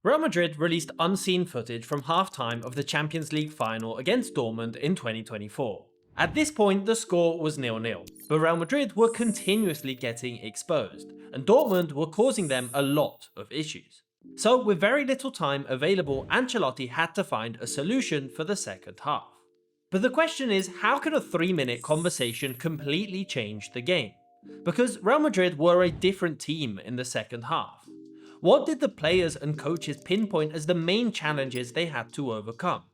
Real Madrid released unseen footage from half-time of the Champions League final against Dortmund in 2024. At this point, the score was 0-0, but Real Madrid were continuously getting exposed, and Dortmund were causing them a lot of issues. So, with very little time available, Ancelotti had to find a solution for the second half. But the question is, how can a 3-minute conversation completely change the game? Because Real Madrid were a different team in the second half. What did the players and coaches pinpoint as the main challenges they had to overcome?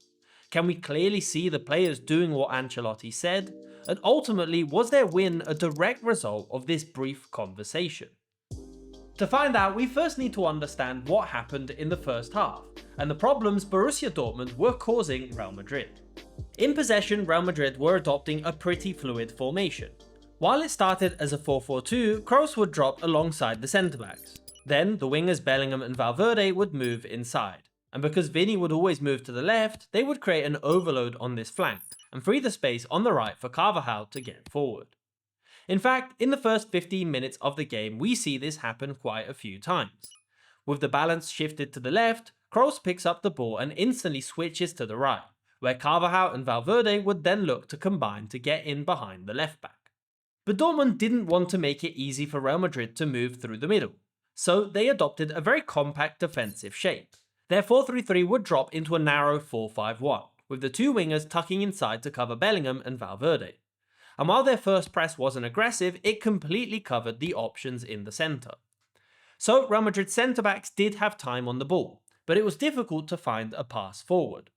Can we clearly see the players doing what Ancelotti said? And ultimately, was their win a direct result of this brief conversation? To find out, we first need to understand what happened in the first half, and the problems Borussia Dortmund were causing Real Madrid. In possession, Real Madrid were adopting a pretty fluid formation. While it started as a 4-4-2, Kroos would drop alongside the centre-backs. Then, the wingers Bellingham and Valverde would move inside. And because Vini would always move to the left, they would create an overload on this flank, and free the space on the right for Carvajal to get forward. In fact, in the first 15 minutes of the game, we see this happen quite a few times. With the balance shifted to the left, Kroos picks up the ball and instantly switches to the right, where Carvajal and Valverde would then look to combine to get in behind the left back. But Dortmund didn't want to make it easy for Real Madrid to move through the middle, so they adopted a very compact defensive shape. Their 4-3-3 would drop into a narrow 4-5-1, with the two wingers tucking inside to cover Bellingham and Valverde. And while their first press wasn't aggressive, it completely covered the options in the centre. So Real Madrid's centre-backs did have time on the ball, but it was difficult to find a pass forward.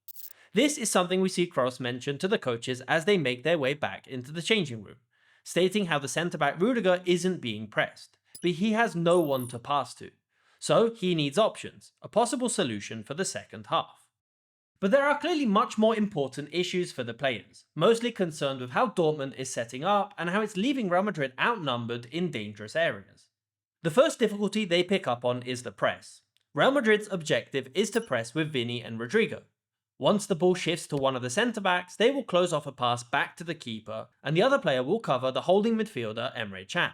This is something we see Kroos mention to the coaches as they make their way back into the changing room, stating how the centre-back Rudiger isn't being pressed, but he has no one to pass to. So he needs options, a possible solution for the second half. But there are clearly much more important issues for the players, mostly concerned with how Dortmund is setting up and how it's leaving Real Madrid outnumbered in dangerous areas. The first difficulty they pick up on is the press. Real Madrid's objective is to press with Vini and Rodrigo. Once the ball shifts to one of the centre-backs, they will close off a pass back to the keeper, and the other player will cover the holding midfielder Emre Can.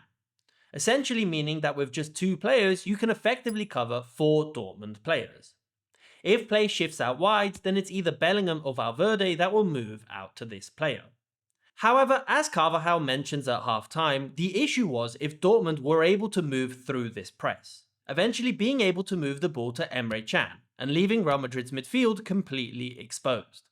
Essentially meaning that with just two players, you can effectively cover 4 Dortmund players. If play shifts out wide, then it's either Bellingham or Valverde that will move out to this player. However, as Carvajal mentions at half-time, the issue was if Dortmund were able to move through this press, eventually being able to move the ball to Emre Can, and leaving Real Madrid's midfield completely exposed.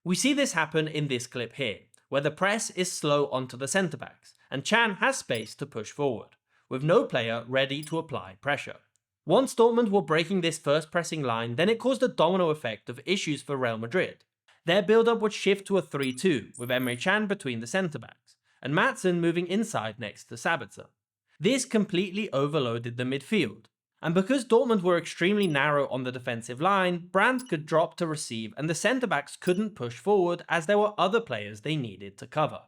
We see this happen in this clip here, where the press is slow onto the centre-backs, and Can has space to push forward, with no player ready to apply pressure. Once Dortmund were breaking this first pressing line, then it caused a domino effect of issues for Real Madrid. Their build-up would shift to a 3-2, with Emre Can between the centre-backs, and Maatsen moving inside next to Sabitzer. This completely overloaded the midfield, and because Dortmund were extremely narrow on the defensive line, Brandt could drop to receive and the centre-backs couldn't push forward as there were other players they needed to cover.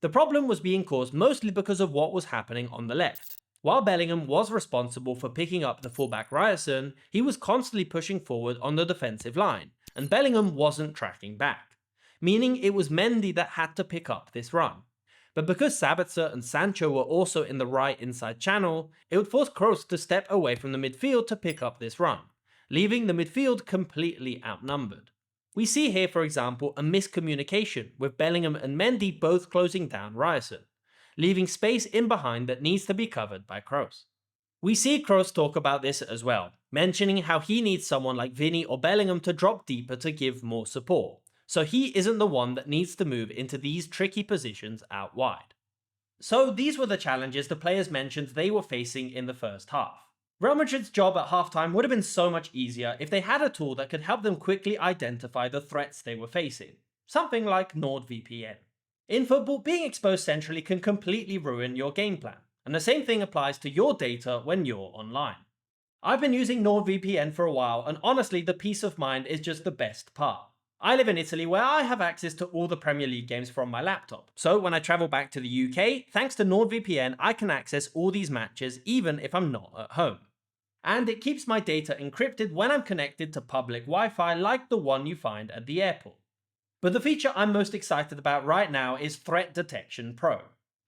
The problem was being caused mostly because of what was happening on the left. While Bellingham was responsible for picking up the fullback Ryerson, he was constantly pushing forward on the defensive line, and Bellingham wasn't tracking back, meaning it was Mendy that had to pick up this run. But because Sabitzer and Sancho were also in the right inside channel, it would force Kroos to step away from the midfield to pick up this run, leaving the midfield completely outnumbered. We see here, for example, a miscommunication with Bellingham and Mendy both closing down Ryerson, leaving space in behind that needs to be covered by Kroos. We see Kroos talk about this as well, mentioning how he needs someone like Vini or Bellingham to drop deeper to give more support, so he isn't the one that needs to move into these tricky positions out wide. So these were the challenges the players mentioned they were facing in the first half. Real Madrid's job at halftime would have been so much easier if they had a tool that could help them quickly identify the threats they were facing, something like NordVPN. In football, being exposed centrally can completely ruin your game plan, and the same thing applies to your data when you're online. I've been using NordVPN for a while, and honestly the peace of mind is just the best part. I live in Italy where I have access to all the Premier League games from my laptop, so when I travel back to the UK, thanks to NordVPN I can access all these matches even if I'm not at home. And it keeps my data encrypted when I'm connected to public Wi-Fi like the one you find at the airport. But the feature I'm most excited about right now is Threat Detection Pro.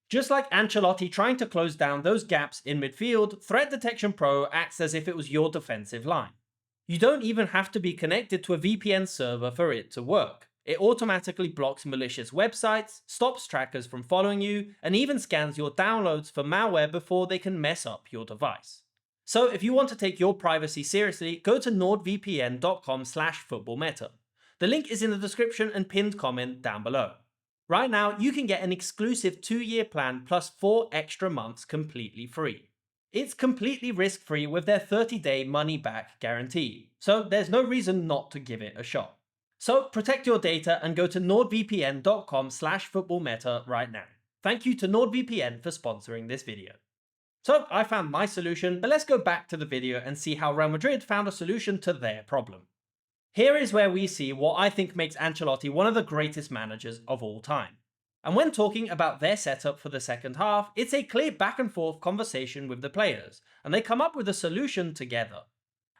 Just like Ancelotti trying to close down those gaps in midfield, Threat Detection Pro acts as if it was your defensive line. You don't even have to be connected to a VPN server for it to work. It automatically blocks malicious websites, stops trackers from following you, and even scans your downloads for malware before they can mess up your device. So if you want to take your privacy seriously, go to nordvpn.com/footballmeta. The link is in the description and pinned comment down below. Right now, you can get an exclusive 2-year plan plus 4 extra months completely free. It's completely risk-free with their 30-day money-back guarantee, so there's no reason not to give it a shot. So protect your data and go to nordvpn.com/footballmeta right now. Thank you to NordVPN for sponsoring this video. So I found my solution, but let's go back to the video and see how Real Madrid found a solution to their problem. Here is where we see what I think makes Ancelotti one of the greatest managers of all time. And when talking about their setup for the second half, it's a clear back and forth conversation with the players, and they come up with a solution together.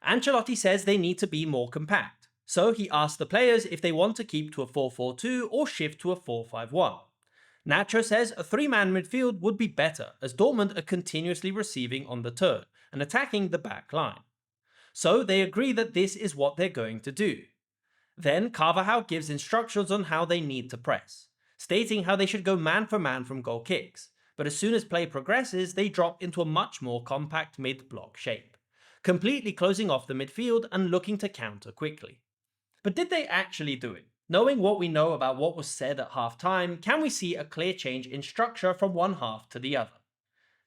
Ancelotti says they need to be more compact, so he asks the players if they want to keep to a 4-4-2 or shift to a 4-5-1. Nacho says a 3-man midfield would be better, as Dortmund are continuously receiving on the turn and attacking the back line. So they agree that this is what they're going to do. Then Carvajal gives instructions on how they need to press, stating how they should go man for man from goal kicks, but as soon as play progresses, they drop into a much more compact mid-block shape, completely closing off the midfield and looking to counter quickly. But did they actually do it? Knowing what we know about what was said at half-time, can we see a clear change in structure from one half to the other?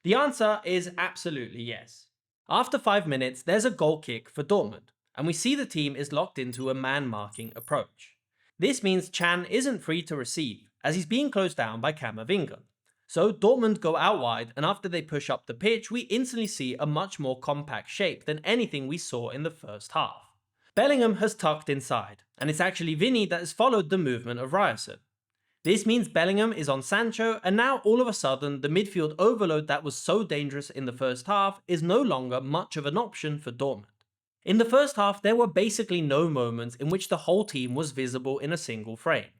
The answer is absolutely yes. After 5 minutes, there's a goal kick for Dortmund, and we see the team is locked into a man-marking approach. This means Can isn't free to receive, as he's being closed down by Camavinga. So Dortmund go out wide, and after they push up the pitch, we instantly see a much more compact shape than anything we saw in the first half. Bellingham has tucked inside, and it's actually Vini that has followed the movement of Ryerson. This means Bellingham is on Sancho, and now all of a sudden the midfield overload that was so dangerous in the first half is no longer much of an option for Dortmund. In the first half, there were basically no moments in which the whole team was visible in a single frame.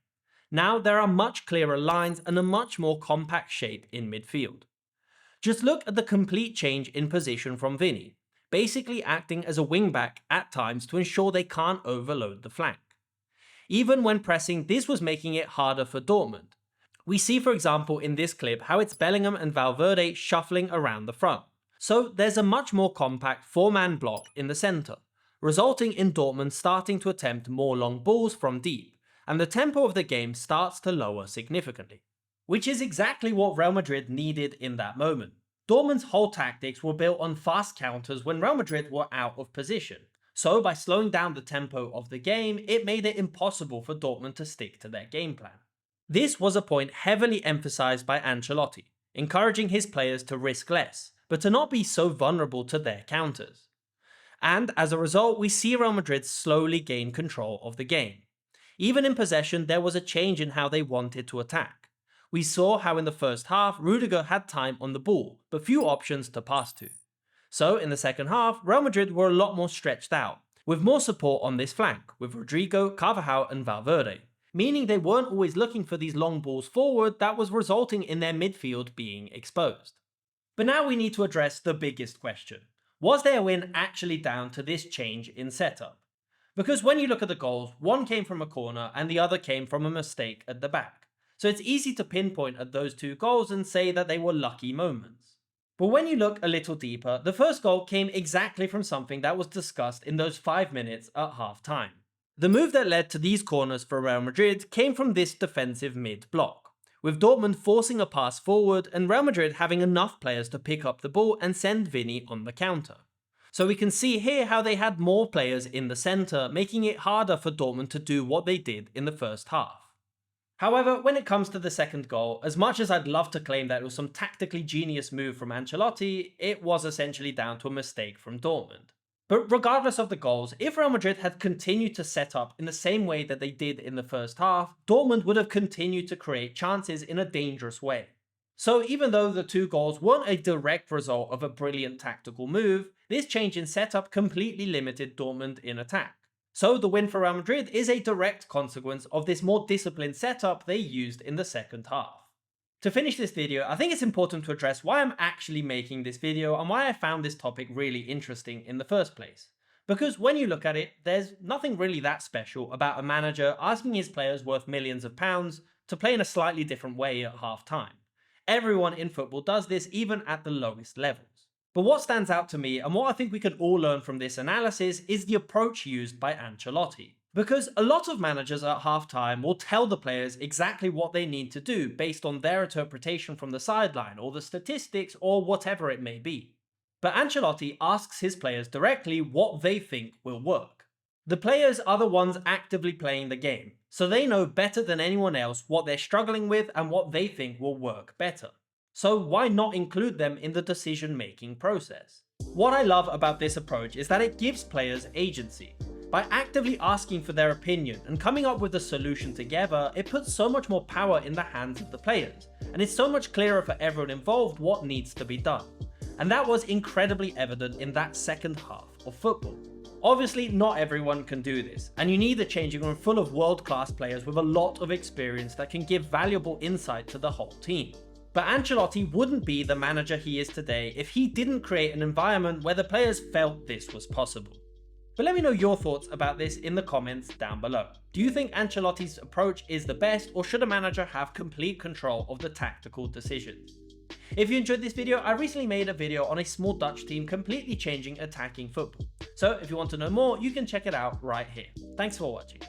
Now there are much clearer lines and a much more compact shape in midfield. Just look at the complete change in position from Vini, basically acting as a wing-back at times to ensure they can't overload the flank. Even when pressing, this was making it harder for Dortmund. We see, for example, in this clip how it's Bellingham and Valverde shuffling around the front. So there's a much more compact 4-man block in the centre, resulting in Dortmund starting to attempt more long balls from deep, and the tempo of the game starts to lower significantly. Which is exactly what Real Madrid needed in that moment. Dortmund's whole tactics were built on fast counters when Real Madrid were out of position. So by slowing down the tempo of the game, it made it impossible for Dortmund to stick to their game plan. This was a point heavily emphasized by Ancelotti, encouraging his players to risk less, but to not be so vulnerable to their counters. And as a result, we see Real Madrid slowly gain control of the game. Even in possession, there was a change in how they wanted to attack. We saw how in the first half, Rudiger had time on the ball, but few options to pass to. So in the second half, Real Madrid were a lot more stretched out, with more support on this flank, with Rodrigo, Carvajal and Valverde, meaning they weren't always looking for these long balls forward that was resulting in their midfield being exposed. But now we need to address the biggest question. Was their win actually down to this change in setup? Because when you look at the goals, one came from a corner and the other came from a mistake at the back. So it's easy to pinpoint at those two goals and say that they were lucky moments. But when you look a little deeper, the first goal came exactly from something that was discussed in those 5 minutes at half time. The move that led to these corners for Real Madrid came from this defensive mid-block, with Dortmund forcing a pass forward and Real Madrid having enough players to pick up the ball and send Vini on the counter. So we can see here how they had more players in the centre, making it harder for Dortmund to do what they did in the first half. However, when it comes to the second goal, as much as I'd love to claim that it was some tactically genius move from Ancelotti, it was essentially down to a mistake from Dortmund. But regardless of the goals, if Real Madrid had continued to set up in the same way that they did in the first half, Dortmund would have continued to create chances in a dangerous way. So even though the two goals weren't a direct result of a brilliant tactical move, this change in setup completely limited Dortmund in attack. So the win for Real Madrid is a direct consequence of this more disciplined setup they used in the second half. To finish this video, I think it's important to address why I'm actually making this video and why I found this topic really interesting in the first place. Because when you look at it, there's nothing really that special about a manager asking his players worth millions of pounds to play in a slightly different way at half time. Everyone in football does this, even at the lowest levels. But what stands out to me, and what I think we could all learn from this analysis, is the approach used by Ancelotti. Because a lot of managers at halftime will tell the players exactly what they need to do based on their interpretation from the sideline, or the statistics, or whatever it may be. But Ancelotti asks his players directly what they think will work. The players are the ones actively playing the game, so they know better than anyone else what they're struggling with and what they think will work better. So why not include them in the decision-making process? What I love about this approach is that it gives players agency. By actively asking for their opinion and coming up with a solution together, it puts so much more power in the hands of the players, and it's so much clearer for everyone involved what needs to be done. And that was incredibly evident in that second half of football. Obviously, not everyone can do this, and you need a changing room full of world-class players with a lot of experience that can give valuable insight to the whole team. But Ancelotti wouldn't be the manager he is today if he didn't create an environment where the players felt this was possible. But let me know your thoughts about this in the comments down below. Do you think Ancelotti's approach is the best, or should a manager have complete control of the tactical decisions? If you enjoyed this video, I recently made a video on a small Dutch team completely changing attacking football. So if you want to know more, you can check it out right here. Thanks for watching.